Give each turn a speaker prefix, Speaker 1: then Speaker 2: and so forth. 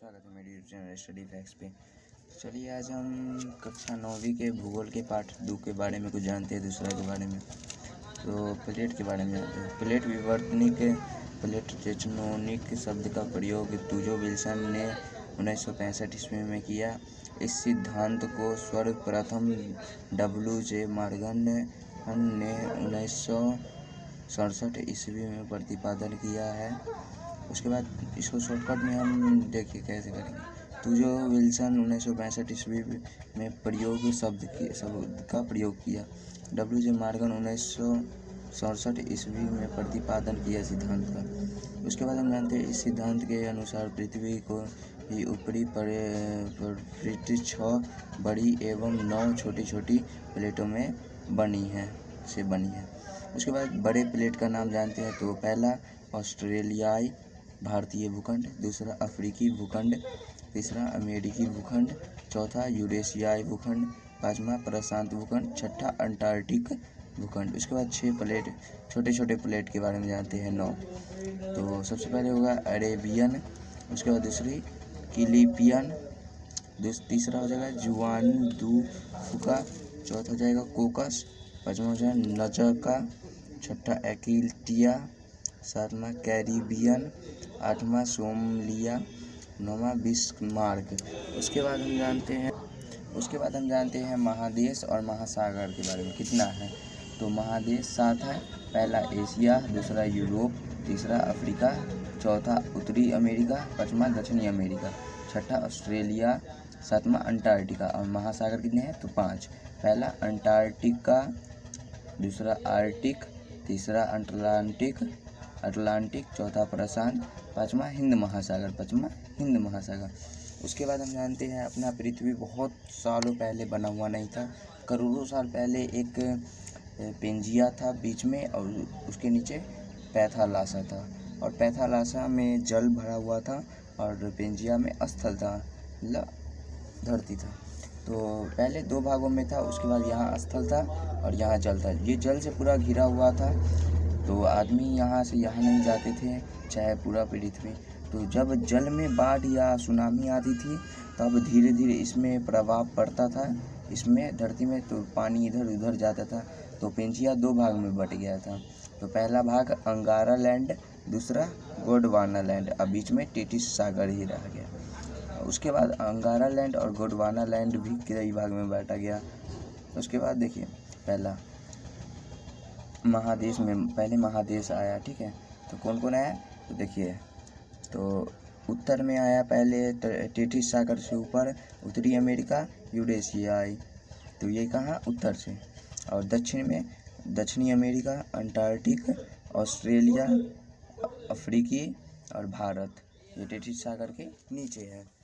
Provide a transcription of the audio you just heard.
Speaker 1: स्वागत है मेरी यूट्यूब चैनल स्टडी फैक्ट्स पे। चलिए आज हम कक्षा 9वीं के भूगोल के पाठ 2 के बारे में कुछ जानते हैं, दूसरा के बारे में। तो प्लेट के बारे में जानते हैं। प्लेट विवर्तनिक प्लेट टेक्टोनिक शब्द का प्रयोग तुजो विल्सन ने 1965 ईस्वी में किया। इस सिद्धांत को सर्वप्रथम W.J. मॉर्गन ने 1967 ईस्वी में प्रतिपादन किया है। उसके बाद इसको शॉर्टकट में हम देखिए कैसे करेंगे। तुजो विल्सन 1965 ईस्वी में प्रयोग शब्द का प्रयोग किया। W.J. मॉर्गन 1967 ईस्वी में प्रतिपादन किया सिद्धांत का। उसके बाद हम जानते हैं इस सिद्धांत के अनुसार पृथ्वी को ही ऊपरी पृष्ठ 6 बड़ी एवं 9 छोटी छोटी प्लेटों में बनी है। उसके बाद बड़े प्लेट का नाम जानते हैं। तो पहला ऑस्ट्रेलियाई भारतीय भूखंड, दूसरा अफ्रीकी भूखंड, तीसरा अमेरिकी भूखंड, चौथा यूरेशियाई भूखंड, पांचवा प्रशांत भूखंड, छठा अंटार्कटिक भूखंड। उसके बाद 6 प्लेट छोटे छोटे प्लेट के बारे में जानते हैं 9। तो सबसे पहले होगा अरेबियन, उसके बाद दूसरी किलिपियन, तीसरा हो जाएगा जुआन दू फुका, चौथा हो जाएगा कोकस, पाँचवा हो जाएगा नजका, छठा एक्टिया, सातवां कैरिबियन, आठवां सोमालिया, नौवां बिस्मार्क। उसके बाद हम जानते हैं महादेश और महासागर के बारे में कितना है। तो महादेश 7 है। पहला एशिया, दूसरा यूरोप, तीसरा अफ्रीका, चौथा उत्तरी अमेरिका, पाँचवा दक्षिणी अमेरिका, छठा ऑस्ट्रेलिया, सातवां अंटार्कटिका। और महासागर कितने हैं? तो 5। पहला अंटार्कटिका, दूसरा आर्कटिक, तीसरा अटलांटिक, चौथा प्रशांत, पाँचवा हिंद महासागर। उसके बाद हम जानते हैं अपना पृथ्वी बहुत सालों पहले बना हुआ नहीं था। करोड़ों साल पहले एक पेंजिया था बीच में, और उसके नीचे पैथालासा था, और पैथालासा में जल भरा हुआ था और पेंजिया में स्थल था, मतलब धरती था। तो पहले 2 भागों में था। उसके बाद यहाँ स्थल था और यहाँ जल था। ये जल से पूरा घिरा हुआ था, तो आदमी यहाँ से यहाँ नहीं जाते थे, चाहे पूरा पृथ्वी। तो जब जल में बाढ़ या सुनामी आती थी तब धीरे धीरे इसमें प्रभाव पड़ता था, इसमें धरती में, तो पानी इधर उधर जाता था। तो पेंजिया 2 भाग में बट गया था। तो पहला भाग अंगारा लैंड, दूसरा गोंडवाना लैंड, अब बीच में टेटिस सागर ही रह गया। उसके बाद अंगारा लैंड और गोंडवाना लैंड भी कई भाग में बांटा गया। उसके बाद देखिए पहला महादेश में पहले महादेश आया, ठीक है। तो कौन कौन आया? तो देखिए, तो उत्तर में आया पहले टेटिस सागर से ऊपर उत्तरी अमेरिका, यूरेशियाई, तो ये कहाँ? उत्तर से। और दक्षिण में दक्षिणी अमेरिका, अंटार्कटिक, ऑस्ट्रेलिया, अफ्रीकी और भारत, ये टेटिस सागर के नीचे है।